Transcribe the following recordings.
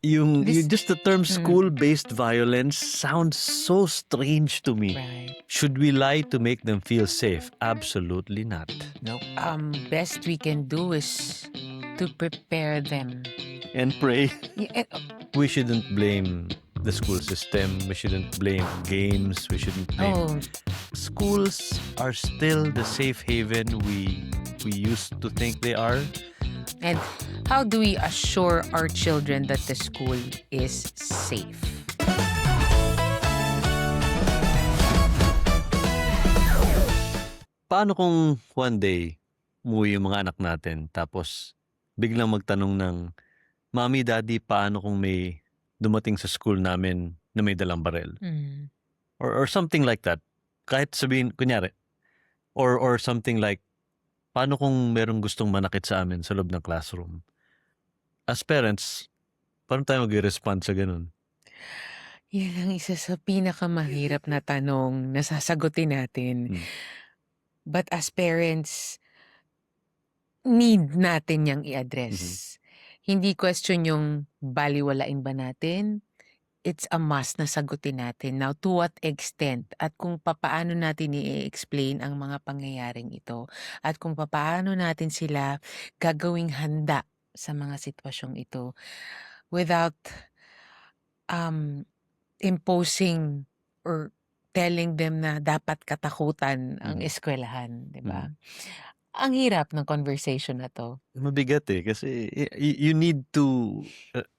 This, just the term mm, school-based violence sounds so strange to me. right. Should we lie to make them feel safe? Absolutely not. Nope. Best we can do is to prepare them. And pray. Yeah, We shouldn't blame the school system. We shouldn't blame games. We shouldn't blame. oh, Schools are still the safe haven we used to think they are. and how do we assure our children that the school is safe? Paano kung one day umuwi yung mga anak natin tapos biglang magtanong ng, Mommy, Daddy, paano kung may dumating sa school namin na may dalang barel? Mm. Or something like that. Kahit sabihin, kunyari, or something like, paano kung merong gustong manakit sa amin sa loob ng classroom? As parents, paano tayo mag-respond sa ganun? Yan ang isa sa pinakamahirap na tanong na sasagutin natin. Hmm. But as parents, need natin yang i-address. Hindi question yung baliwalain ba natin? It's a must na sagutin natin. Now, to what extent at kung papaano natin i-explain ang mga pangyayaring ito at kung papaano natin sila gagawing handa sa mga sitwasyong ito without imposing or telling them na dapat katakutan ang eskwelahan, di ba? Ang hirap ng conversation na to. Mabigat kasi you need to,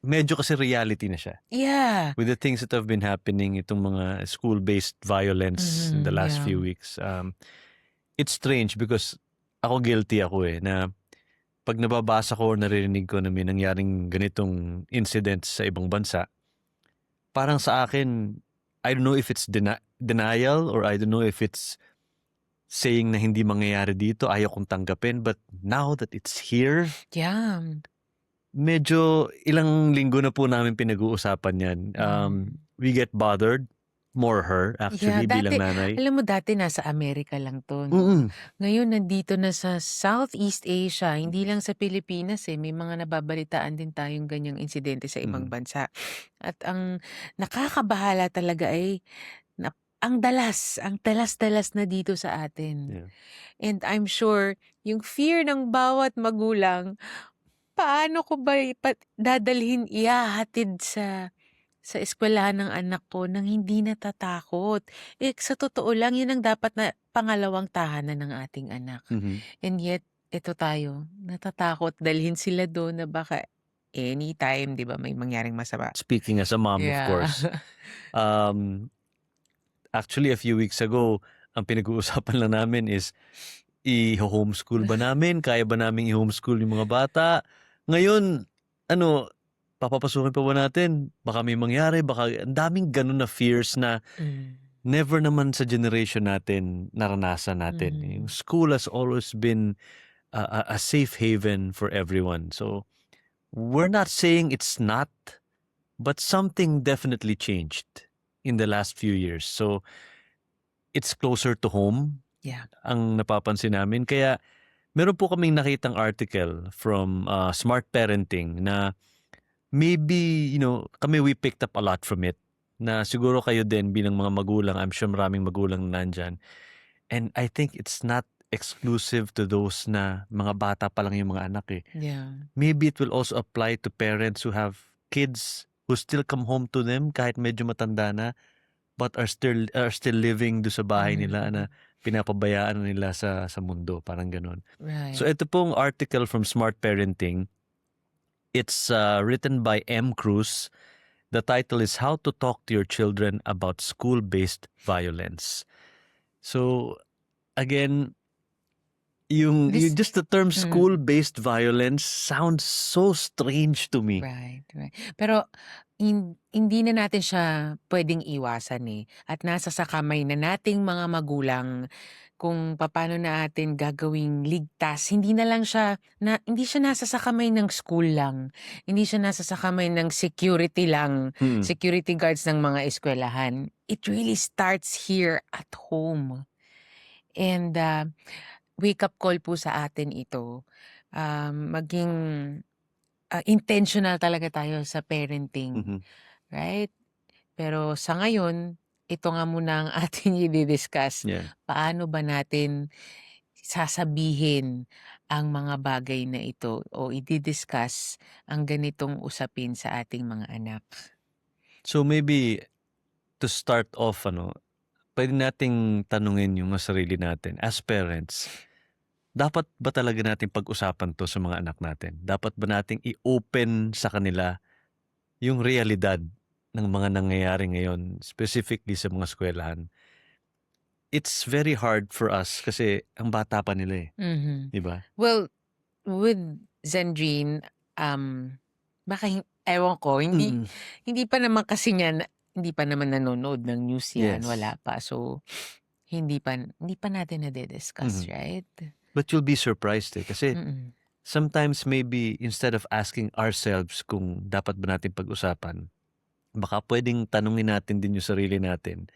medyo kasi reality na siya. Yeah. With the things that have been happening, itong mga school-based violence in the last few weeks, it's strange because ako guilty ako na pag nababasa ko or naririnig ko na may nangyaring ganitong incidents sa ibang bansa, parang sa akin, I don't know if it's denial or I don't know if it's saying na hindi mangyayari dito, ayaw kong tanggapin, but now that it's here, Yeah. medyo ilang linggo na po namin pinag-uusapan yan. We get bothered, more her actually, bilang nanay. Alam mo dati nasa Amerika lang to. Ngayon nandito na sa Southeast Asia, hindi lang sa Pilipinas may mga nababalitaan din tayong ganyang insidente sa ibang bansa. At ang nakakabahala talaga ay ang talas-talas na dito sa atin. Yeah. And I'm sure yung fear ng bawat magulang, paano ko ba dadalhin, ihahatid sa eskwelahan ng anak ko nang hindi natatakot? Sa totoo lang, yun ang dapat na pangalawang tahanan ng ating anak. And yet, ito tayo, natatakot dalhin sila doon na baka anytime, di ba, may mangyaring masama. Speaking as a mom, of course. Actually, a few weeks ago, ang pinag-uusapan lang namin is, i-homeschool ba namin? Kaya ba namin i-homeschool yung mga bata? Ngayon, papapasukin pa ba natin? Baka may mangyari, baka ang daming ganun na fears na never naman sa generation natin naranasan natin. Yung school has always been a safe haven for everyone. So, we're not saying it's not, but something definitely changed in the last few years. So, it's closer to home. Yeah. Ang napapansin namin. Kaya, meron po kaming nakitang article from Smart Parenting na maybe, we picked up a lot from it. Na siguro kayo din bilang mga magulang, I'm sure maraming magulang na nandyan. And I think it's not exclusive to those na mga bata pa lang yung mga anak Yeah. Maybe it will also apply to parents who have kids who still come home to them kahit medyo matanda na, but are still living do sa bahay nila na pinapabayaan nila sa mundo, parang ganun. Right. So ito pong article from Smart Parenting. It's written by M. Cruz. The title is How to Talk to Your Children About School-Based Violence. So again, just the term school-based violence sounds so strange to me. Right. Pero hindi na natin siya pwedeng iwasan at nasa sa kamay na nating mga magulang kung paano natin gagawing ligtas. Hindi siya nasa sa kamay ng school lang. Hindi siya nasa sa kamay ng security lang, security guards ng mga eskwelahan. It really starts here at home. And wake up call po sa atin ito. Maging intentional talaga tayo sa parenting, Mhm. right? Pero sa ngayon, ito nga muna ang ating i-di-discuss. Yeah. Paano ba natin sasabihin ang mga bagay na ito o i-di-discuss ang ganitong usapin sa ating mga anak? So maybe to start off pwede nating tanungin yung sarili natin as parents. Dapat ba talaga nating pag-usapan 'to sa mga anak natin? Dapat ba nating i-open sa kanila yung realidad ng mga nangyayari ngayon, specifically sa mga eskuwelahan? It's very hard for us kasi ang bata pa nila, Mhm. 'di ba? Well, with Zendrine, baka ewan ko, hindi Mm. hindi pa naman kasi niyan hindi pa naman nanonood ng news 'yan, Yes. wala pa. So, hindi pa natin nade-discuss, Mhm. right? But you'll be surprised, kasi Mm. sometimes maybe instead of asking ourselves kung dapat ba natin pag-usapan, baka puwedeng tanungin natin din yung sarili natin,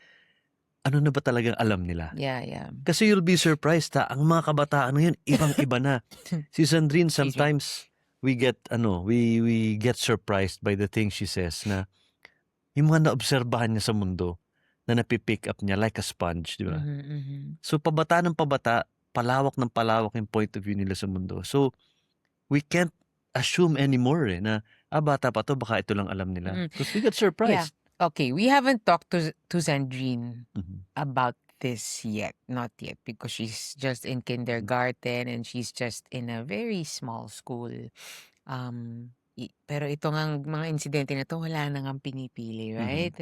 ano na ba talagang alam nila? Yeah, yeah. Kasi you'll be surprised, ang mga kabataan ngayon ibang-iba na. Si Sandrine Excuse me. sometimes we get we get surprised by the things she says na yung mga naobserbahan niya sa mundo na napi-pick up niya like a sponge, 'di ba? Mhm, mhm. So pabata ng pabata, palawak ng palawak yung point of view nila sa mundo. So we can't assume anymore, na, bata pa 'to baka ito lang alam nila. Mm. Because we get Yeah. surprised. Okay, we haven't talked to Zandrine Mhm. about this yet. Not yet because she's just in kindergarten and she's just in a very small school. Pero ito ngang mga insidente na 'to wala na ngang pinipili, Mhm. right?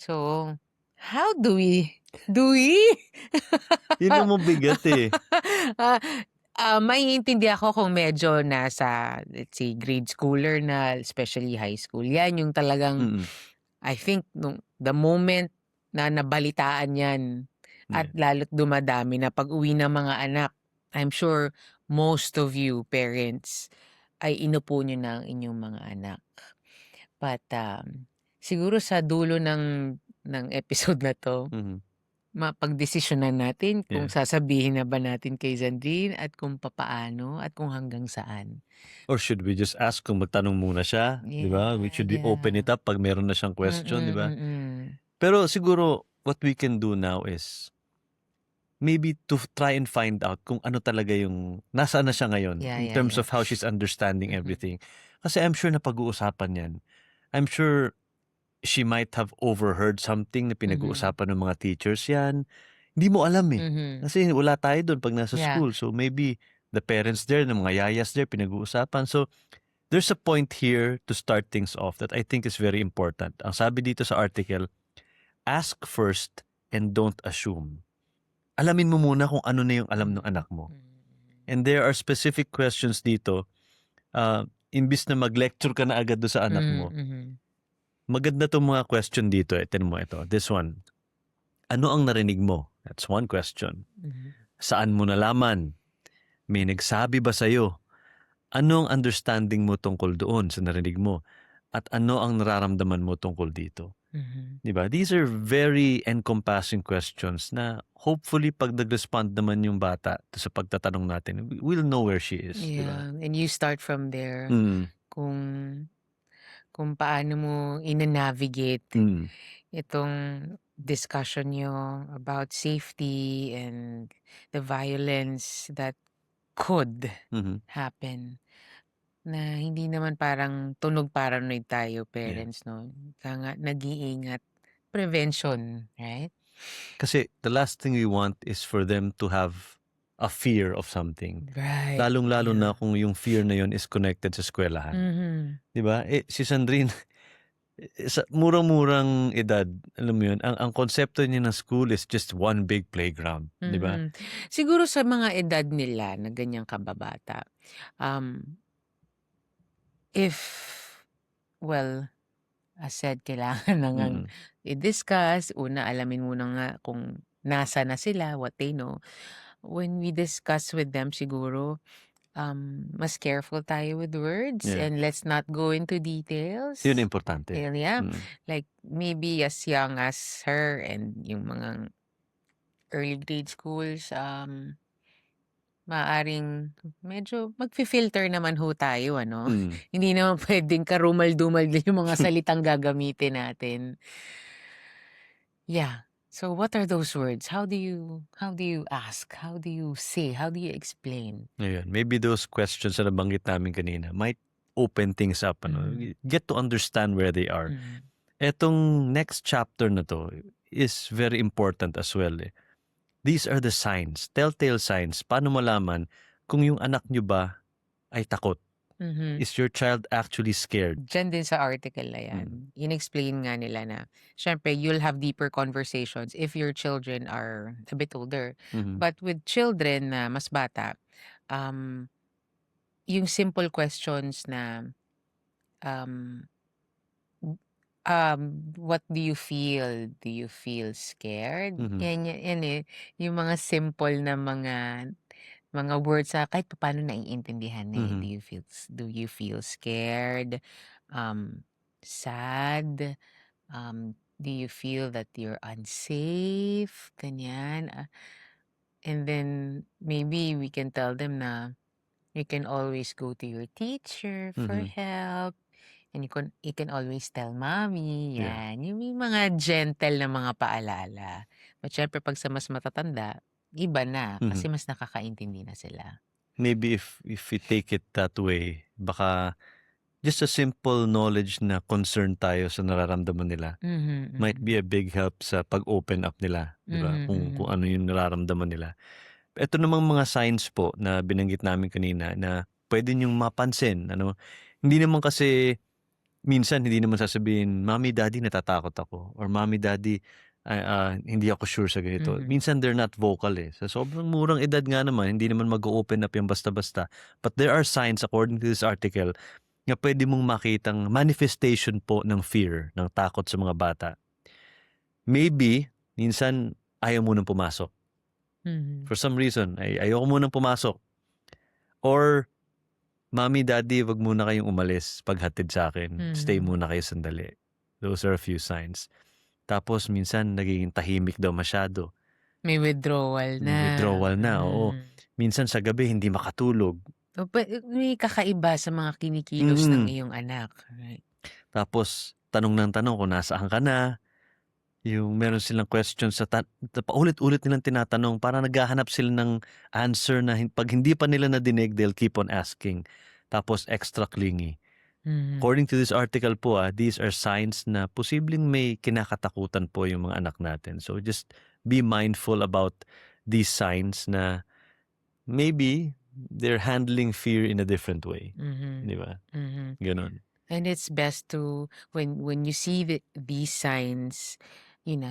So, how do we? Yun ang mabigat, eh. Ah, maiintindi ako kung medyo nasa, let's say, grade schooler na, especially high school. 'Yan yung talagang Mm. I think nung the moment na nabalitaan 'yan at Yeah. lalo't dumadami na pag-uwi ng mga anak, I'm sure most of you parents ay inupo niyo na ang inyong mga anak. But, siguro sa dulo ng episode na 'to, Mhm. mapagdesisyonan natin kung Yeah. sasabihin na ba natin kay Zandrine at kung papaano at kung hanggang saan. Or should we just ask kung magtanong muna siya, 'di ba? Yeah, Should we open yeah. it up 'pag meron na siyang Mm, question, 'di ba? mm. Pero siguro what we can do now is maybe to try and find out kung ano talaga yung nasaan na siya ngayon Yeah, in yeah, terms yeah. of how she's understanding Mhm. everything. Kasi I'm sure napag-uusapan 'yan. I'm sure she might have overheard something na Mhm. pinag-uusapan ng mga teachers 'yan. Hindi mo alam, Mhm. Kasi wala tayo dun 'pag nasa Yeah. school. So maybe the parents there, ng mga yayas there pinag-uusapan. So there's a point here to start things off that I think is very important. Ang sabi dito sa article, ask first and don't assume. Alamin mo muna kung ano na yung alam ng Mm. anak mo. Mm. And there are specific questions dito. Imbis na mag-lecture ka na agad do sa anak Mhm, mo, mhm. maganda 'tong mga question dito, tingnan mo ito, this one. Ano ang narinig mo? That's one question. Mhm. Saan mo nalaman? May nagsabi ba sa'yo? Ano ang understanding mo tungkol doon sa narinig mo? At ano ang nararamdaman mo tungkol dito? Mhm. 'Di ba? These are very encompassing questions na hopefully 'pag nag-respond naman yung bata sa pagtatanong natin, we'll know where she is, 'di ba? Yeah, and you start from there Mm. kung kung paano mo ina-navigate Mm. itong discussion niyo about safety and the violence that could Mhm. happen. Na hindi naman parang tunog paranoid tayo Yeah. parents 'no, kaya nga nag-iingat. Prevention, right? Kasi the last thing we want is for them to have a fear of something. Right, Lalong-lalo na yeah. kung yung fear na yun is connected sa eskuwelahan. Mhm. 'Di ba? Si Sandrine, sa murang-murang edad, alam mo yun, ang konsepto niya ng school is just one big playground, 'di ba? Mhm. Siguro sa mga edad nila na ganyang kababata, um, if well, as said kailangan na ngang Mm. i-discuss, una alamin muna nga kung nasa na sila, what they know. When we discuss with them siguro, mas careful tayo with words Yeah. and let's not go into Yun details. ang importante. And yeah, Mm. like maybe as young as her and yung mga early grade schools, maaaring medyo magfi-filter naman ho tayo ano. Mm. Hindi naman puwedeng karumal-dumal din yung mga salitang gagamitin natin. Yeah. So what are those words? How do you ask? How do you say? How do you explain? Ayun, maybe those questions na nabanggit namin kanina might open things up, ano, Mhm, get to understand where they are. mhm, Etong next chapter na 'to is very important as well, eh. These are the signs, telltale signs. Paano malaman kung yung anak niyo ba ay takot? mhm. Is your child actually scared? Diyan din sa article na Mm. 'yan, in-explain nga nila na siyempre you'll have deeper conversations if your children are a bit older. Mhm. But with children na mas bata, um, yung simple questions na, um, "What do you feel? Do you feel scared?" Mhm. Yan, eh, yung mga simple na mga words na kahit papaano naiintindihan na, eh. Mhm. Do you feel scared? Um, Sad? Do you feel that you're unsafe? Ganyan. And then maybe we can tell them na you can always go to your teacher for Mhm. help. And you can always tell mommy, Yeah. yan. Yung may mga gentle na mga paalala. But syempre pag sa mas matatanda, iba na Mhm. kasi mas nakakaintindi na sila. Maybe if we take it that way, baka just a simple knowledge na concern tayo sa nararamdaman nila Mhm, might mhm. be a big help sa pag-open up nila, 'di ba? Mhm, Kung mhm. ano yung nararamdaman nila. Eto namang mga signs po na binanggit namin kanina na puwede niyong mapansin, ano. Hindi naman kasi minsan hindi naman sasabihin, "Mommy, Daddy, natatakot ako," or "Mommy, Daddy, hindi ako sure sa ganito." Mhm. Minsan they're not vocal, eh. Sa sobrang murang edad nga naman hindi naman mag-o-open up 'yan basta-basta. But there are signs according to this article na puwede mong makitang manifestation po ng fear, ng takot sa mga bata. Maybe minsan ayaw munang pumasok. Mhm. For some reason ay ayoko munang pumasok or, "Mommy, Daddy, wag muna kayong umalis paghatid sa'kin. Stay Mhm. muna kayo sandali." Those are a few signs. Tapos minsan nagiging tahimik daw masyado, May withdrawal may na. withdrawal na, oo. Hmm. Minsan sa gabi hindi makatulog. May kakaiba sa mga kinikilos ng Mm. iyong anak, right? Tapos tanong ng tanong kung nasaan ka na, yung meron silang question sa paulit-ulit nilang tinatanong parang naghahanap sila ng answer na 'pag hindi pa nila nadinig, they'll keep on asking. Tapos extra clingy. Mhm. According to this article po, these are signs na posibleng may kinakatakutan po yung mga anak natin. So just be mindful about these signs na maybe they're handling fear in a different way. Mhm. 'Di ba? Mhm. Gano'n. And it's best to when you see these signs,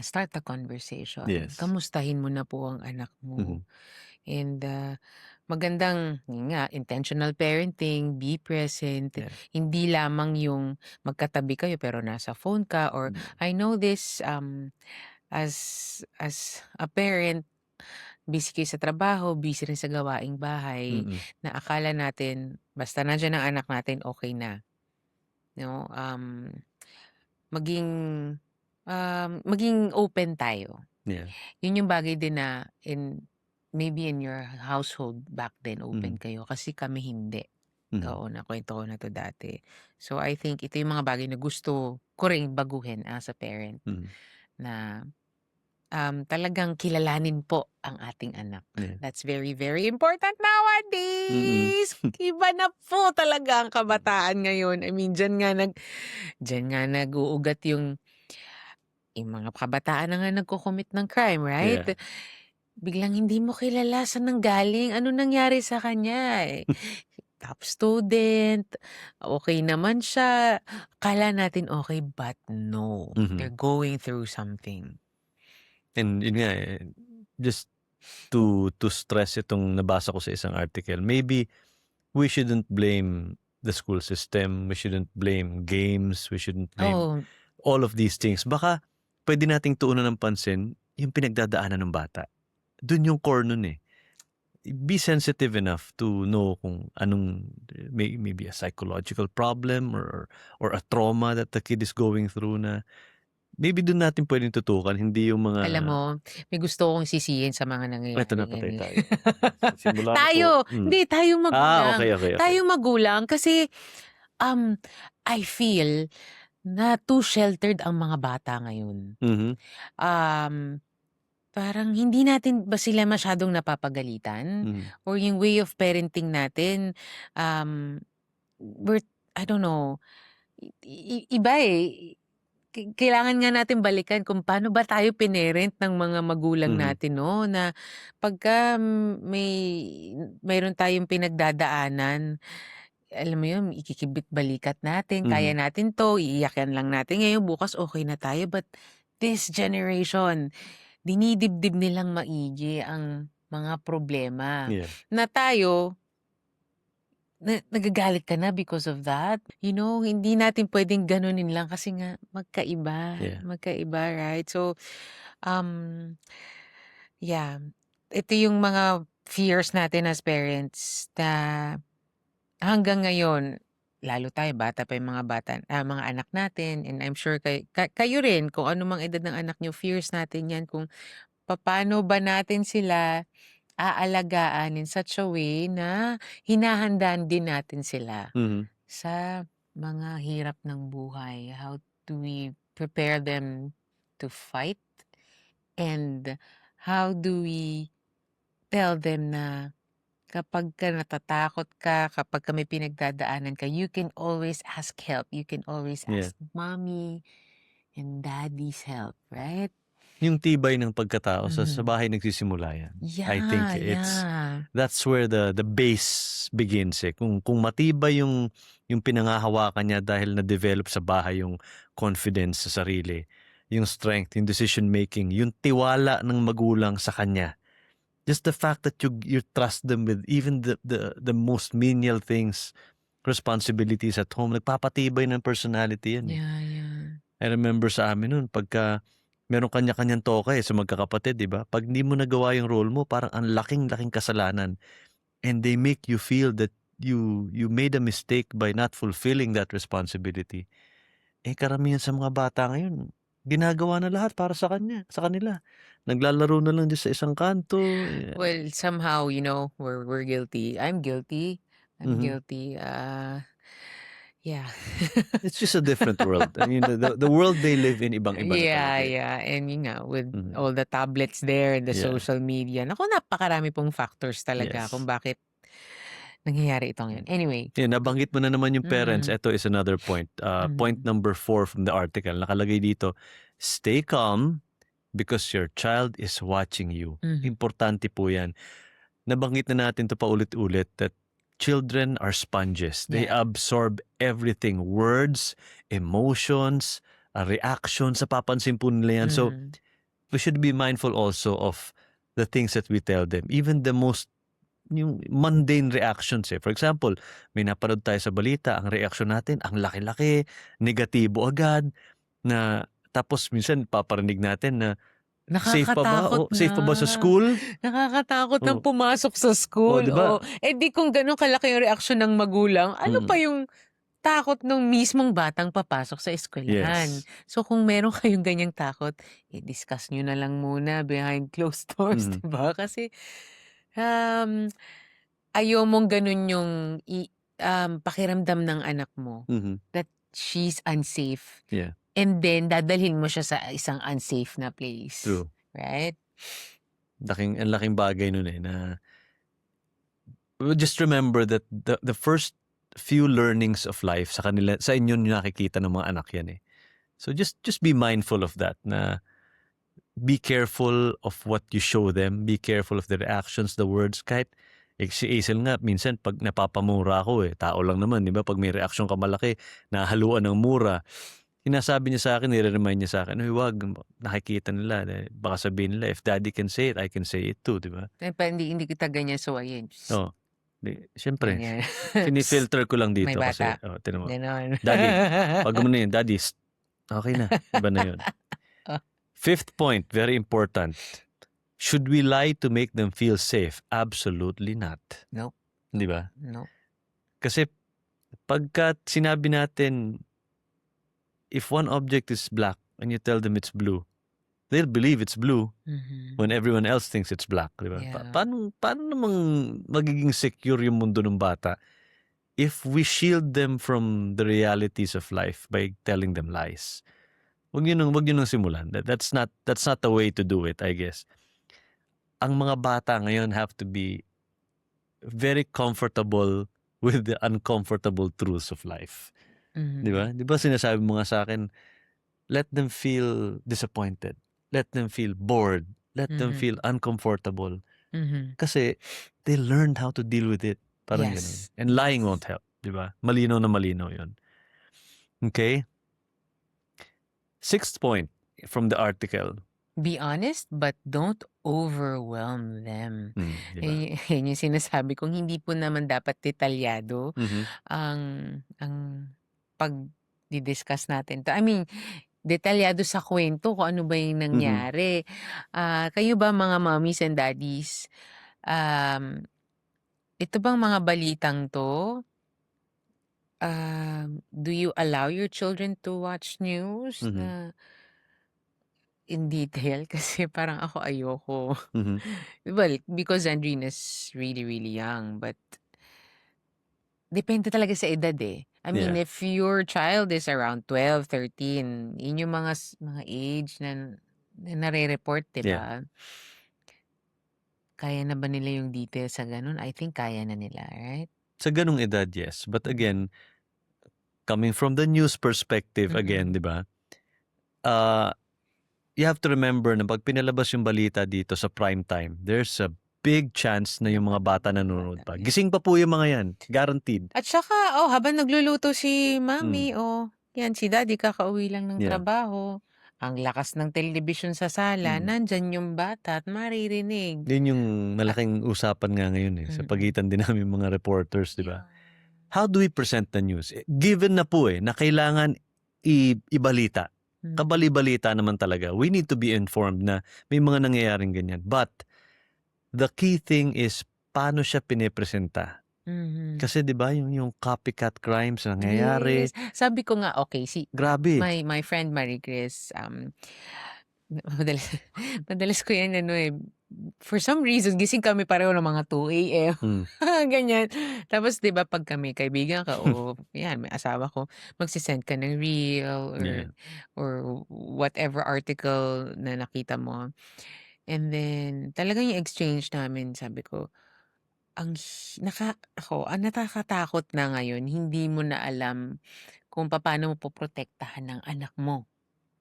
start the conversation. Yes. Kamustahin mo na po ang anak mo. Mhm. And, magandang yun nga, intentional parenting, be present. Yeah. Hindi lamang yung magkatabi kayo pero nasa phone ka or Mm. I know this, as a parent, busy kayo sa trabaho, busy rin sa gawaing bahay, Mm. na akala natin basta nandiyan ang anak natin okey na, 'no? Maging, maging open tayo. Yeah. Yun yung bagay din na maybe in your household back then open Mhm. kayo kasi kami hindi. Mhm. Oo, nakuwento ko na 'to dati. So, I think ito yung mga bagay na gusto ko ring baguhin as a parent Mhm. na, talagang kilalanin po ang ating anak. Yeah. That's very, very important Mm. nowadays. Iba na po talaga ang kabataan ngayon. I mean, diyan nga nag-uugat yung mga kabataan na nga nagko-commit ng crime, right? Yeah. Biglang hindi mo kilala saan nanggaling, ano nangyari sa kanya, eh. Top student, okey naman siya, akala natin okey but no, Mhm. they're going through something. And yun nga, eh, just to stress itong nabasa ko sa isang article, maybe we shouldn't blame the school system, we shouldn't blame games, we shouldn't blame Oo, all of these things. Baka puwede nating tuunan ng pansin yung pinagdadaanan ng bata. Dun yung core nun, eh. Be sensitive enough to know kung anong maybe a psychological problem or a trauma that the kid is going through na maybe dun natin pwedeng tutukan, hindi yung mga Alam mo, may gusto akong sisihin sa mga eto nangyayari na, patay ngayon, eh. tayo. Simula na po Hindi, tayong magulang. okey, okey, okey. Tayong magulang kasi, um, I feel na too sheltered ang mga bata ngayon. Mhm, Um, Parang hindi natin ba sila masyadong napapagalitan mhm, or yung way of parenting natin, um, we're I don't know, iba, eh. Kailangan nga natin balikan kung paano ba tayo pinerent ng mga magulang mhm, natin 'no, na pagka mayro'n tayong pinagdadaanan, alam mo 'yun, ikikibit-balikat natin, kaya mhm. natin 'to, iiyakan lang natin ngayon, bukas okey na tayo. But this generation, dinidibdib nilang maigi ang mga problema Yeah, na tayo nagagalit ka na because of that? You know, hindi natin puwedeng ganunin lang kasi nga yeah. magkaiba, right? So, um, yeah, ito yung mga fears natin as parents na hanggang ngayon, lalo tayo bata pa yung mga anak natin, and I'm sure kayo rin kung ano mang edad ng anak niyo, fears natin 'yan kung papaano ba natin sila aalagaan in such a way na hinahandaan din natin sila Mhm, sa mga hirap ng buhay. How do we prepare them to fight? And how do we tell them na kapagka natatakot ka, kapagka may pinagdadaanan ka, you can always ask help. You can always yeah. ask mommy and daddy's help, right? Yung tibay ng pagkatao sa Mhm. bahay nagsisimula yan. I think Yeah, it's yeah. that's where the base begins, eh. Kung matibay yung pinangahawakan niya dahil na-develop sa bahay yung confidence sa sarili, yung strength, yung decision making, yung tiwala ng magulang sa kanya. Just the fact that you trust them with even the most menial things, responsibilities at home, nagpapatibay ng personality yan, eh. Yeah, yeah. I remember sa amin nun pagka meron kanya-kanyang toka, eh, sa magkakapatid, 'di ba? 'Pag hindi mo nagawa yung role mo parang ang laking-laking kasalanan, and they make you feel that you made a mistake by not fulfilling that responsibility. Eh, karamihan sa mga bata ngayon ginagawa na lahat para sa kanila. Naglalaro na lang diyan sa isang kanto, Well, somehow, we're guilty. I'm guilty. I'm mhm. guilty. Yeah. It's just a different world. I mean, the world they live in ibang-iba na Yeah, talaga, eh. yeah. And yun nga, with Mhm. all the tablets there and the Yeah, social media, naku, napakarami pong factors talaga kung yes. bakit nangyayari ito Hmm. ngayon. Anyway. Yeah, nabanggit mo na naman yung parents. Mm, Eto is another point. Point mhm, number 4 from the article. Nakalagay dito, stay calm because your child is watching you. mhm. Importante po yan. Nabanggit na natin to paulit-ulit that children are sponges. They Yeah. absorb everything. Words, emotions, reactions. Napapansin po nila yan. So, Mhm, we should be mindful also of the things that we tell them. Even the most yung mundane reactions, eh. For example, may napanood tayo sa balita, ang reaksyon natin ang laki-laki, negatibo agad, na tapos minsan paparinig natin na, "Safe pa ba? nakakatakot Oh, na. safe pa ba sa school?" Nakakatakot ng Oh, pumasok sa oh, school, 'di ba? oo. Eh, di kung gano'n kalaki yung reaksyon ng magulang, ano pa Mm, yung takot nung mismong batang papasok sa eskuwelahan. yes. So, kung meron kayong ganyang takot, i-discuss niyo na lang muna behind closed doors, Mhm, 'di ba? Kasi, um, ayaw mong gano'n yung pakiramdam ng anak mo, mhm, that she's unsafe, yeah, and then dadalhin mo siya sa isang unsafe na place, true. right? Ang laking bagay nun, eh, na well, just remember that the first few learnings of life sa inyo niyo nakikita ng mga anak yan, eh. So just be mindful of that, na be careful of what you show them, be careful of the reactions, the words. Kahit si Hazel nga minsan 'pag napapamura ako, eh, tao lang naman, 'di ba? 'Pag may reaksyon ka malaki, nahahaluan ng mura, sinasabi niya sa'kin, nire-remind niya sa'kin, "Uy, 'wag, nakikita nila, baka sabihin nila, if daddy can say it, I can say it too," 'di ba? Eh, pa hindi kita ganyan suwayin, Oo, 'di siyempre ganyan. Psst, fini-filter ko lang may dito kasi, bata, tignan mo, gano'n. "Daddy, 'wag mo na 'yun, daddy, okey na, iba na 'yun." Oh, Fifth point, very important. Should we lie to make them feel safe? Absolutely not. nope, 'Di ba? nope. Kasi pagka sinabi natin if one object is black and you tell them it's blue, they'll believe it's blue when Mhm. everyone else thinks it's black, di ba? Yeah. Paano namang magiging secure yung mundo ng bata if we shield them from the realities of life by telling them lies? Wag yun ang simulan. That's not the way to do it, I guess. Ang mga bata ngayon have to be very comfortable with the uncomfortable truths of life. Di Mhm. ba? Di ba sinasabi mo nga sa akin, let them feel disappointed. Let them feel bored. Let them Mhm. feel uncomfortable. Mhm. Kasi they learned how to deal with it. Parang ganun. Yes. And lying Yes. won't help. Di ba? Malinaw na malinaw yun. Okay? 6th point from the article. Be honest but don't overwhelm them. Di ba? Yun yung sinasabi kong hindi po naman dapat detalyado Mhm. ang pagdi-discuss natin 'to. I mean, detalyado sa kwento kung ano ba yung Mhm. nangyari. Kayo ba mga mommies and daddies, ito bang mga balitang 'to, do you allow your children to watch news Mhm. na in detail? Kasi parang ako ayoko. Mhm. Well, because Andrine is really, really young, but depende talaga sa edad, eh. I mean, Yeah. if your child is around 12, 13, yun yung mga age na nare-report, 'di Yeah. ba? Kaya na ba nila yung details sa gano'n? I think kaya na nila, right? Sa ganung edad, yes. But Mm. again, coming from the news perspective again, Mm. di ba? You have to remember na pag pinalabas yung balita dito sa prime time, there's a big chance na yung mga bata nanonood pa. Yeah. Gising pa po yung mga yan. Guaranteed. At saka, habang nagluluto si Mm. mami, yan si daddy kakauwi lang ng Yeah. trabaho. Ang lakas ng telebisyon sa sala, Mm. nandyan yung bata at maririnig. Yun yung malaking usapan nga ngayon sa pagitan din namin mga reporters, di ba? How do we present the news? Given na po na kailangan ibalita. Kabali-balita naman talaga. We need to be informed na may mga nangyayaring ganyan. But the key thing is paano siya pinepresenta. Mhm. Kasi 'di ba yung copycat crimes na nangyayari. Yes. Sabi ko nga, okay, Grabe. my friend Marie Chris, madalas madalas ko yan for some reason gising kami pareho ng mga 2 AM, Mm. ganyan. Tapos 'di ba 'pag kami kaibigan ka o yan may asawa ko, magse-send ka ng reel Yeah. or whatever article na nakita mo. And then talagang yung exchange namin sabi ko, ang nakakatakot na ngayon hindi mo na alam kung papaano mo poprotektahan ang anak mo.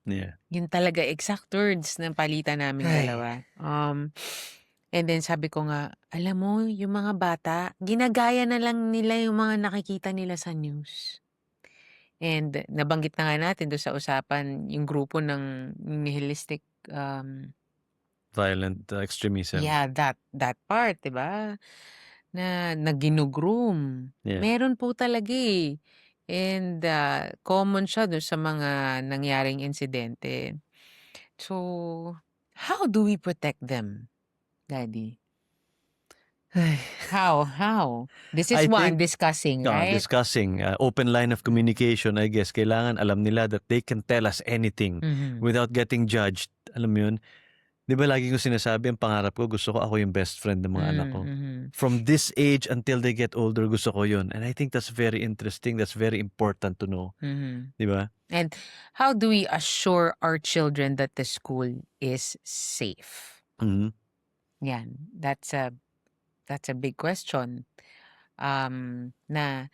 Yeah. Yun talaga exact words ng palitan naming Ay. dalawa. And then sabi ko nga, alam mo yung mga bata, ginagaya na lang nila yung mga nakikita nila sa news. And nabanggit na nga natin dun sa usapan yung grupo ng nihilistic, Violent extremism. yeah, that part, 'di ba? Na ginu-groom. Yeah. Meron po talaga, eh. And, common siya dun sa mga nangyaring insidente. So, how do we protect them, daddy? Ay. How? This is I one think discussing, right? discussing open line of communication, I guess kailangan alam nila that they can tell us anything Mhm. without getting judged. Alam mo yun? 'Di ba lagi ko sinasabi ang pangarap ko, gusto ko ako yung best friend ng mga anak ko. Mhm. From this age until they get older, gusto ko yun. And I think that's very interesting. That's very important to know. Mhm. 'Di ba? And how do we assure our children that the school is safe? Mhm. Yan, that's a big question. Na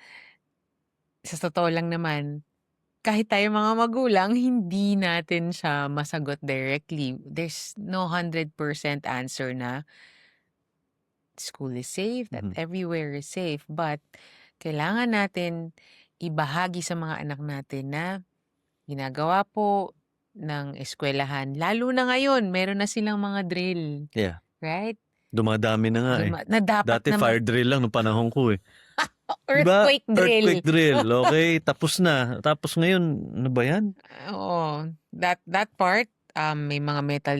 sa totoo lang naman, kahit tayo mga magulang, hindi natin siya masagot directly. There's no 100% answer na school is safe, that Mhm. everywhere is safe. But kailangan natin ibahagi sa mga anak natin na ginagawa po ng eskwelahan. Lalo na ngayon, meron na silang mga drill, Yeah. right? Dumadami na nga Na dapat Dati naman fire drill lang nung panahon ko 'Di ba? earthquake drill. Earthquake drill, okay, tapos na. Tapos ngayon, ano ba 'yan? Oo, that part, may mga metal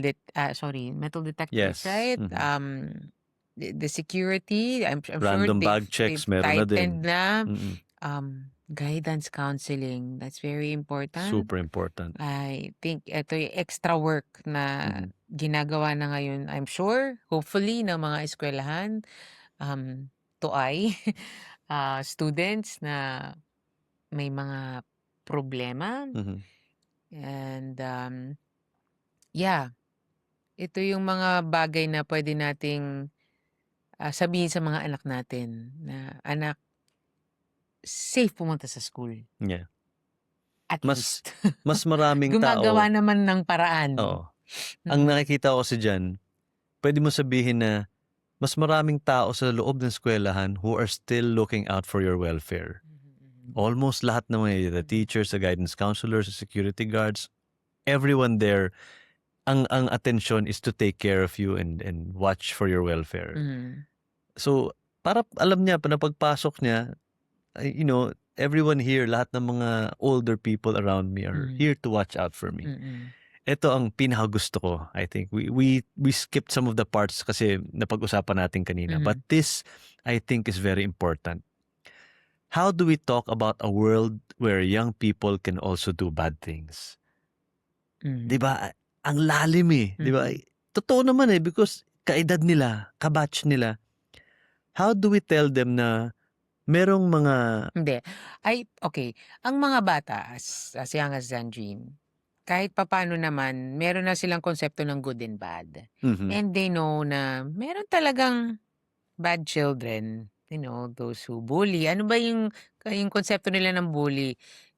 detectors, Yes. right? Mhm. The security, I'm sure Random bag they've checks meron na din. tightened na. Mm. Um, Guidance counseling, that's very important. Super important. I think ito yung extra work na Mhm. ginagawa na ngayon, I'm sure, hopefully, ng mga eskwelahan, tuay, students na may mga problema. Mhm. And, yeah, ito yung mga bagay na pwede nating sabihin sa mga anak natin na, "Anak, safe pumunta sa school." Yeah. At Mas least. mas maraming Gumagawa tao naman ng paraan. oo. Ang Mm. nakikita ko kasi diyan, puwede mo sabihin na mas maraming tao sa loob ng eskuwelahan who are still looking out for your welfare. Mhm. Almost lahat naman, the Mhm. teachers, the guidance counselors, the security guards, everyone there, ang atensyon is to take care of you and watch for your welfare. Mhm. So, para alam niya na pagpasok niya, everyone here, lahat ng mga older people around me are Mhm. here to watch out for me. Mm. Ito ang pinakagusto ko. I think we skipped some of the parts kasi napag-usapan natin kanina. But Mhm. this, I think, is very important. How do we talk about a world where young people can also do bad things? 'Di Mhm. ba? Ang lalim eh, 'di ba? Mhm. Totoo naman eh because kaedad nila, kabatch nila. How do we tell them na merong mga Hindi. Okay, ang mga bata as young as Zanjin, kahit papaano naman meron na silang konsepto ng good and bad. mhm, And they know na meron talagang bad children, those who bully. Ano ba yung konsepto nila ng bully?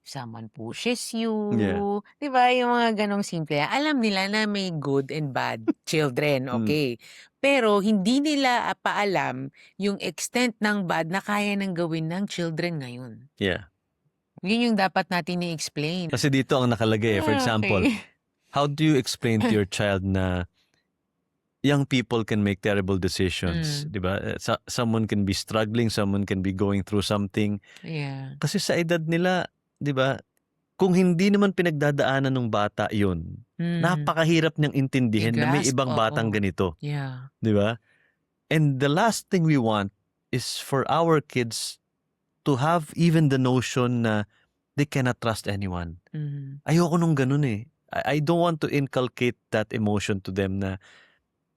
Someone pushes you, yeah, 'di ba? Yung mga ganong simple. Alam nila na may good and bad children, mm, okay. Pero hindi nila paalam yung extent ng bad na kaya ng gawin ng children ngayon. yeah. Yun yung dapat natin i-explain. Kasi dito ang nakalagay eh. For example, Okay. how do you explain to your child na young people can make terrible decisions, Hmm, 'di ba? Someone can be struggling, someone can be going through something. yeah. Kasi sa edad nila, 'di ba? Kung hindi naman pinagdadaanan ng bata 'yun, Hmm, napakahirap niyang intindihin na may i-grasp, ibang batang oo. ganito, Yeah. 'di ba? And the last thing we want is for our kids to have even the notion na they cannot trust anyone. Mhm. Ayoko nung ganun eh. I don't want to inculcate that emotion to them na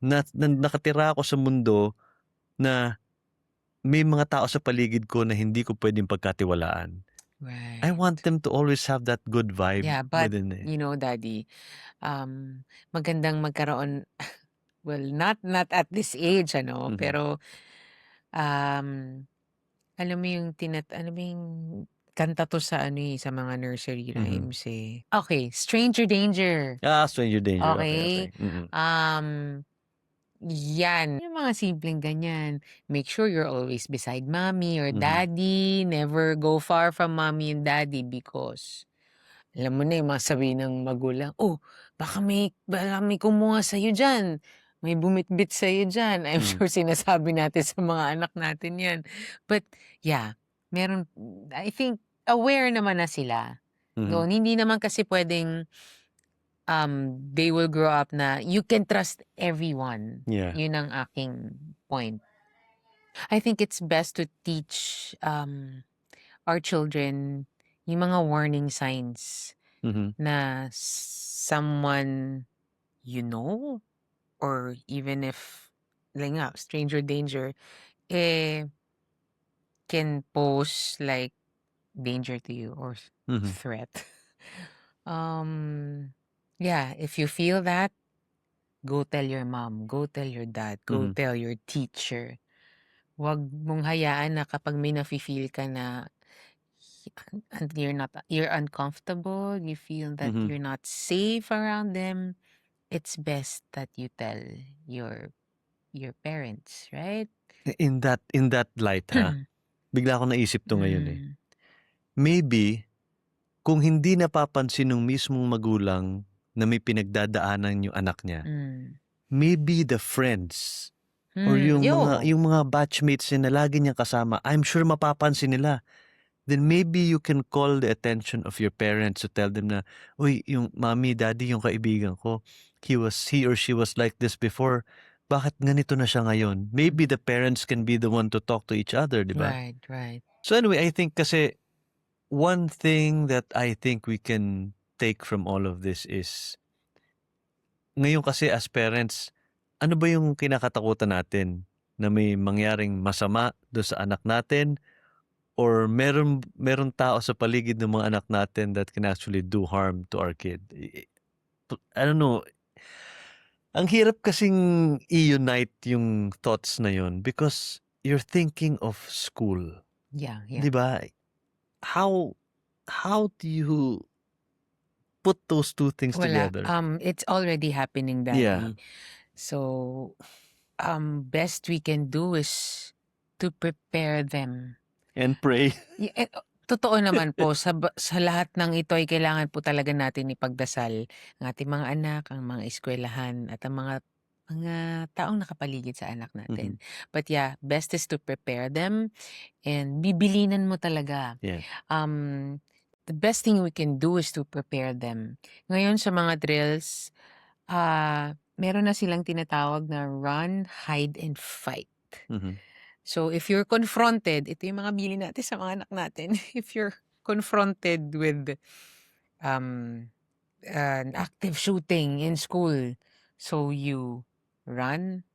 nakatira ako sa mundo na may mga tao sa paligid ko na hindi ko pwedeng pagkatiwalaan. I Right. want them to always have that good vibe Yeah, but within it. Daddy, magandang magkaroon well, not at this age Mhm, pero, um, alam mo yung alam mo yung kanta 'to sa sa mga nursery mhm. rhymes, eh. Okay, Stranger Danger. Stranger danger. Okay, Okay. okay. Mm. Um, 'Yan, yung mga simpleng ganyan. Make sure you're always beside mommy or Mhm, daddy, never go far from mommy and daddy because alam mo na yung mga sabihin ng magulang, "Oh, baka may kumuha sa'yo diyan, may bumitbit sa'yo diyan." I'm mhm, sure sinasabi natin sa mga anak natin 'yan. But yeah, I think aware naman na sila. mhm. Doon hindi naman kasi puwedeng, they will grow up na you can trust everyone. Yeah. 'Yun ang aking point. I think it's best to teach, our children yung mga warning signs. Mhm, Na someone you know or even if like nga, stranger danger, eh, can pose like danger to you or mhm, threat. Um, yeah, if you feel that, go tell your mom, go tell your dad, go mhm, tell your teacher. Huwag mong hayaan na kapag may nafi-feel ka na and you're uncomfortable, you feel that mhm. you're not safe around them, it's best that you tell your parents, right? In that light ha, bigla akong naisip 'to ngayon, eh. Hmm, Maybe kung hindi napapansin nung mismong magulang na may pinagdadaanan yung anak niya, hmm, maybe the friends or oo. yung mga batchmates niya na lagi niyang kasama, I'm sure mapapansin nila. Then maybe you can call the attention of your parents to tell them na, "Uy, yung mommy, daddy, yung kaibigan ko, he or she was like this before. Bakit ganito na siya ngayon?" Maybe Mhm. the parents can be the one to talk to each other, 'di ba? Right, right. So anyway, I think kasi one thing that I think we can take from all of this is, ngayon kasi as parents, ano ba yung kinakatakutan natin? Na may mangyaring masama doon sa anak natin? Or meron tao sa paligid ng mga anak natin that can actually do harm to our kid? I don't know. Ang hirap kasing i-unite yung thoughts na yun because you're thinking of school. Yeah, Di yeah. ba? How do you put those two things Wala. together? It's already happening, Yeah. Daddy. So, best we can do is to prepare them. And pray. Totoo naman po, sa lahat ng ito ay kailangan po talaga natin ipagdasal ang ating mga anak, ang mga eskwelahan, at ang mga taong nakapaligid sa anak natin. But yeah, best is to prepare them and bibilinan mo talaga. Yeah. The best thing we can do is to prepare them. Ngayon sa mga drills, meron na silang tinatawag na run, hide, and fight. So if you're confronted, ito yung mga bili natin sa mga anak natin. If you're confronted with an active shooting in school, so you run.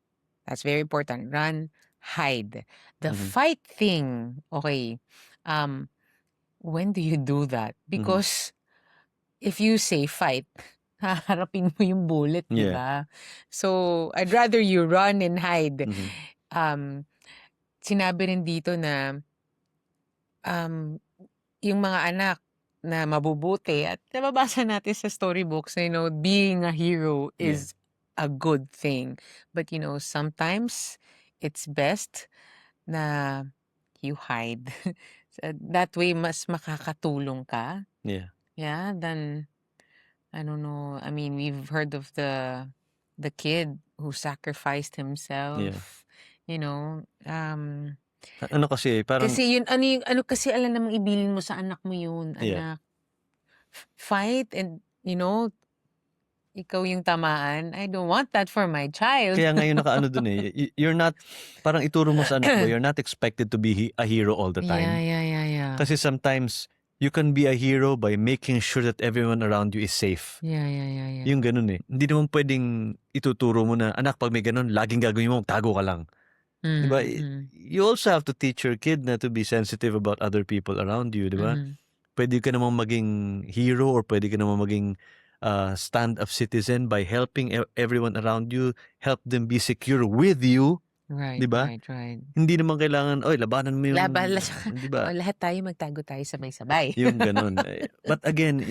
That's very important. Run, hide. The fight thing, okay. When do you do that? Because if you say fight, haharapin mo yung bullet, di Yeah. ba? So I'd rather you run and hide. Sinabi rin dito na yung mga anak na mabubuti at nababasa natin sa storybooks na, being a hero Yeah. is a good thing. But, sometimes it's best na you hide. That way, mas makakatulong ka. Yeah. Yeah, then, I don't know. I mean, we've heard of the kid who sacrificed himself. Ano kasi, parang, Kasi yun, ano kasi alam namang ibilin mo sa anak mo yun, Yeah. anak. Fight and, ikaw yung tamaan. I don't want that for my child. kaya ngayon nakaano dun you're not, parang ituro mo sa anak mo, you're not expected to be a hero all the time. Yeah. Kasi sometimes, you can be a hero by making sure that everyone around you is safe. Yeah. Yung ganun eh. Hindi naman pwedeng ituturo mo na, anak, pag may ganun, laging gagawin mo, tago ka lang. Diba? You also have to teach your kid na to be sensitive about other people around you, diba? Pwede ka namang maging hero or pwede ka namang maging stand-up citizen by helping everyone around you, help them be secure with you. Right, Diba? right. Hindi naman kailangan, labanan mo yung, diba? Lahat tayo magtago tayo sabay-sabay. Yung ganun. But again,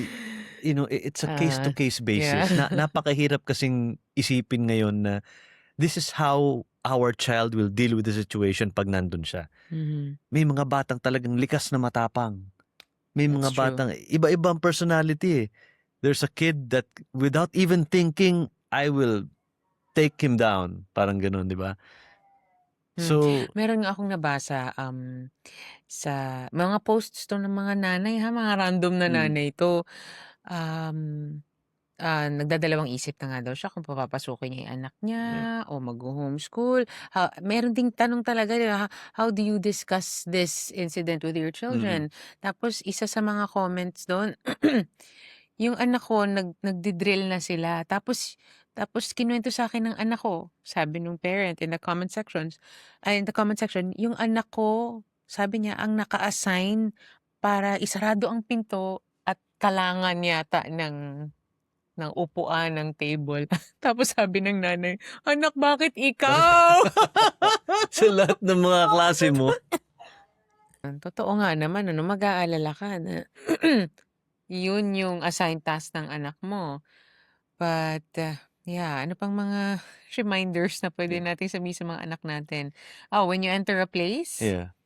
it's a case-to-case basis. Yeah. Napakahirap kasing isipin ngayon na this is how our child will deal with the situation pag nandun siya. May mga batang talagang likas na matapang. May mga That's true. batang iba-ibang personality eh. There's a kid that without even thinking, I will take him down. Parang ganun, di ba? So, Meron nga akong nabasa sa mga posts to ng mga nanay mga random na nanay to. Nagdadalawang isip na nga daw siya kung papapasukin niya yung anak niya o mag-homeschool. Meron ding tanong talaga, di ba, how do you discuss this incident with your children? Tapos isa sa mga comments doon, yung anak ko nagdi-drill na sila. Tapos kinuwento sa akin ng anak ko, sabi nung parent in the comment section, yung anak ko, sabi niya, ang naka-assign para isarado ang pinto at kalangan yata ng upuan, ng table. Tapos sabi ng nanay, anak, bakit ikaw? sa lahat ng mga klase mo, Totoo nga naman, mag-aalala ka na yun yung assigned task ng anak mo. But, yeah, ano pang mga reminders na pwede natin sabihin sa mga anak natin? When you enter a place, yeah,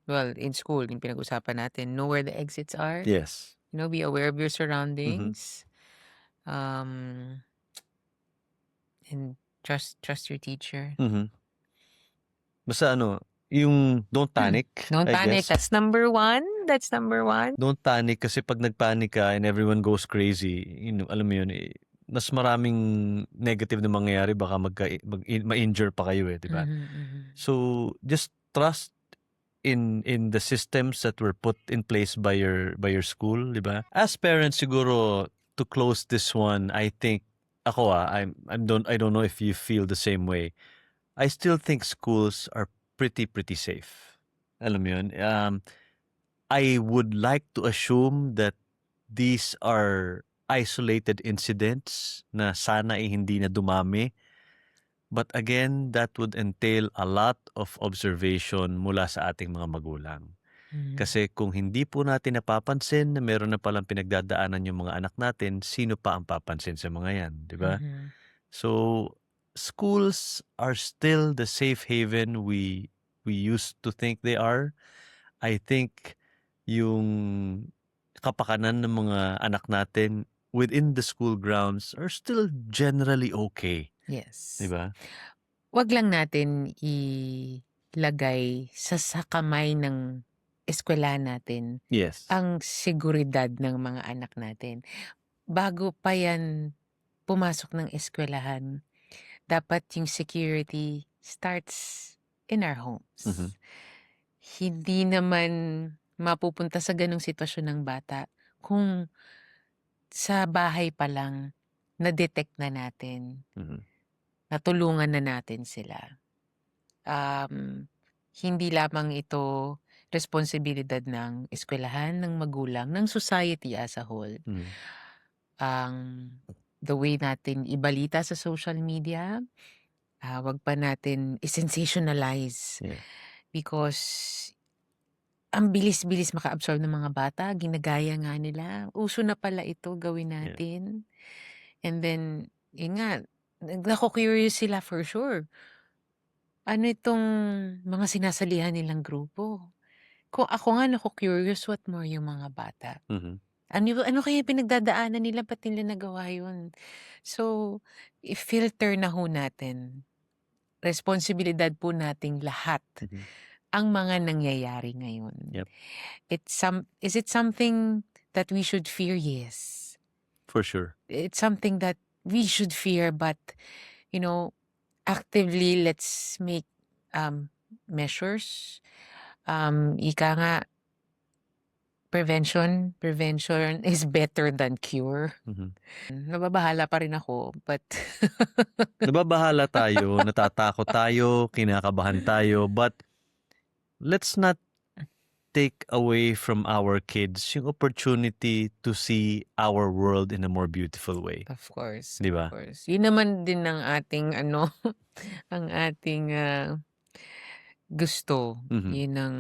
well, in school, yung pinag-usapan natin, know where the exits are. yes. Be aware of your surroundings. And trust your teacher. Basta yung don't panic. Don't I panic. guess. That's number one. Don't panic kasi pag nagpanic ka and everyone goes crazy, alam mo yun, mas maraming negative na mangyayari, baka ma-injure pa kayo eh, di ba? So, just trust in the systems that were put in place by your school, di ba? As parents siguro, to close this one, I think ako I don't know if you feel the same way. I still think schools are pretty safe. Alam mo yun? I would like to assume that these are isolated incidents na sana ay hindi na dumami. But again, that would entail a lot of observation mula sa ating mga magulang. Mhm. Kasi kung hindi po natin napapansin na meron na palang pinagdadaanan yung mga anak natin, sino pa ang papansin sa mga yan, di ba? Mhm. So, schools are still the safe haven we used to think they are. I think yung kapakanan ng mga anak natin within the school grounds are still generally okay, di Yes. ba? Wag lang natin ilagay sa kamay ng eskuwelahan natin Yes. ang seguridad ng mga anak natin. Bago pa yan pumasok ng eskuwelahan, dapat yung security starts in our homes. Mhm. Hindi naman mapupunta sa ganong sitwasyon ng bata kung sa bahay pa lang na-detect na natin, Mhm. natulungan na natin sila. Hindi lamang ito responsibilidad ng eskuwelahan, ng magulang, ng society as a whole. Mhm. Ang the way natin ibalita sa social media, wag pa natin i-sensationalize Yeah. because ang bilis-bilis maka-absorb ng mga bata, ginagaya nga nila. Uso na pala ito, gawin Yeah. natin. And then, yun nga, naku-curious sila for sure. Ano itong mga sinasalihan nilang grupo? Kung ako nga naku-curious, what more yung mga bata? Mhm. Ano kaya pinagdadaanan nila, ba't nila nagawa yun? So, i-filter na ho natin. Responsibilidad po nating lahat Mhm. ang mga nangyayari ngayon. Yep. Is it something that we should fear? Yes. For sure. It's something that we should fear, but, actively let's make measures. Ika nga, prevention is better than cure. Mhm. Nababahala pa rin ako, but Nababahala tayo, natatakot tayo, kinakabahan tayo, but let's not take away from our kids yung opportunity to see our world in a more beautiful way. of course, Di of ba? course. Yun naman din ang ating ang ating gusto. Mhm. Yun ang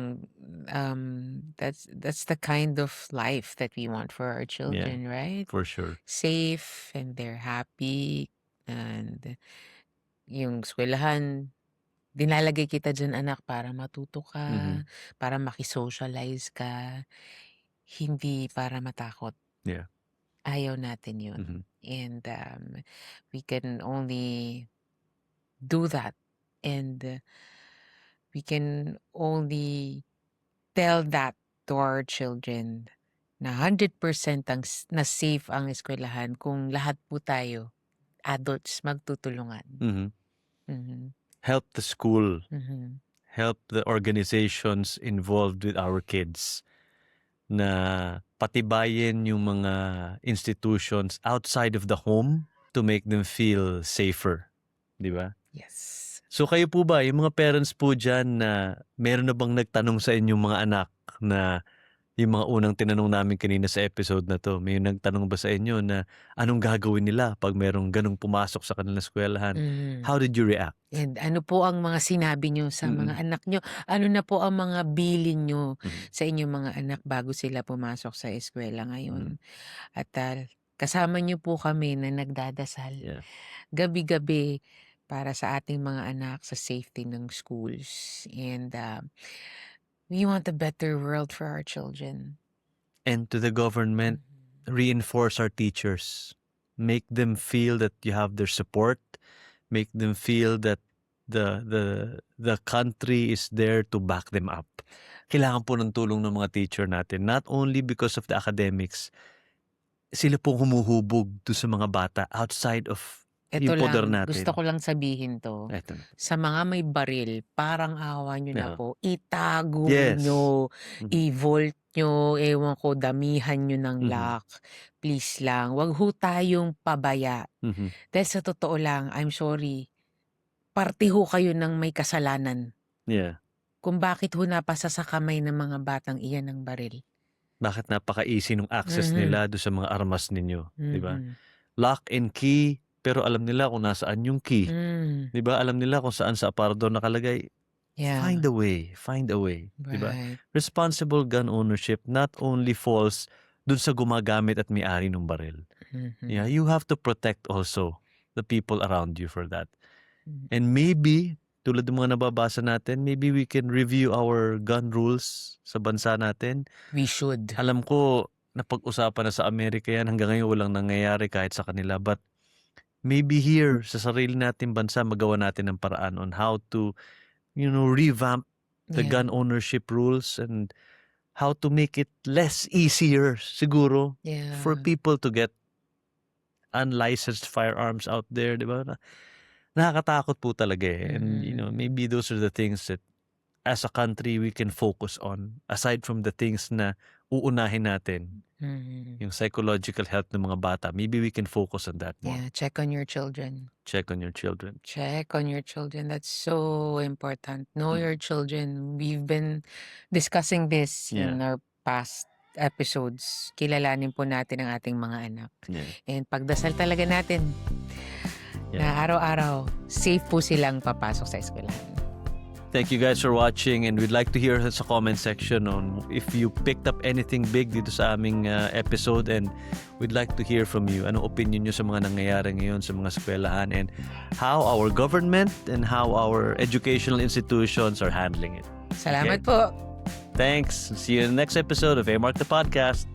that's the kind of life that we want for our children, right? For sure. Safe and they're happy, and yung eskwelahan, dinalagay kita diyan anak para matuto ka, Mhm. para maki-socialize ka, hindi para matakot. Yeah. Ayaw natin yun. Mhm. And we can only do that, and we can only tell that to our children na 100% na safe ang eskwelahan kung lahat po tayo, adults, magtutulungan. Mhm. Mhm. Help the school, Mhm. help the organizations involved with our kids na patibayin yung mga institutions outside of the home to make them feel safer. Di ba? Yes. So kayo po ba, yung mga parents po dyan na meron na bang nagtanong sa inyong mga anak na yung mga unang tinanong namin kanina sa episode na to, may nagtanong ba sa inyo na anong gagawin nila pag merong ganong pumasok sa kanilang eskwelahan? Mhm. How did you react? And ano po ang mga sinabi niyo sa mga Mm. anak niyo? Ano na po ang mga bilin niyo Mhm. sa inyong mga anak bago sila pumasok sa eskwela Mhm. ngayon? At kasama niyo po kami na nagdadasal Yeah. gabi-gabi para sa ating mga anak, sa safety ng schools. And we want a better world for our children. And to the government, reinforce our teachers. Make them feel that you have their support. Make them feel that the country is there to back them up. Kailangan po ng tulong ng mga teacher natin, not only because of the academics. Sila po humuhubog do sa mga bata outside of Eto yung poder lang, gusto natin. ko lang sabihin 'to, Eto na. sa mga may baril, parang awa niyo na Oo. po, itago Yes. niyo, Mhm. i-vault niyo, ewan ko, damihan niyo ng Mhm. lock. Please lang, 'wag ho tayong pabaya. Mhm. Dahil sa totoo lang, I'm sorry, parte ho kayo ng may kasalanan Yeah. kung bakit ho napasa sa kamay ng mga batang iyan ang baril. Bakit napaka-easy nung access Mhm, nila do'n sa mga armas ninyo, 'di ba? mhm. Lock and key, pero alam nila kung nasaan yung key, Hmm, 'di ba? Alam nila kung saan sa aparador nakalagay. yeah, Find a way, 'di ba? right. Responsible gun ownership not only falls dun sa gumagamit at may-ari ng baril. Yeah, Mhm, you have to protect also the people around you for that. mm. And maybe, tulad ng mga nababasa natin, maybe we can review our gun rules sa bansa natin. We should. Alam ko, napag-usapan na sa Amerika yan, hanggang ngayon walang nangyayari kahit sa kanila. But maybe here, sa sarili nating bansa, magawa natin ng paraan on how to, revamp the Yeah, gun ownership rules and how to make it less easier, siguro, for yeah. people to get unlicensed firearms out there, di ba? Nakakatakot po talaga eh. And, Mm, maybe those are the things that as a country we can focus on aside from the things na uunahin natin, mm. yung psychological health ng mga bata. Maybe we can focus on that more. Yeah, check on your children. Check on your children. Check on your children. That's so important. Know Mm. your children. We've been discussing this Yeah. in our past episodes. Kilalanin po natin ang ating mga anak. Yeah. And pagdasal talaga natin Yeah. na araw-araw, safe po silang papasok sa eskwelahan. Thank you guys for watching, and we'd like to hear sa comment section on if you picked up anything big dito sa aming episode, and we'd like to hear from you. Anong opinion nyo sa mga nangyayari ngayon sa mga eskwelahan and how our government and how our educational institutions are handling it. Salamat po! Thanks. See you in the next episode of A-Mark the Podcast.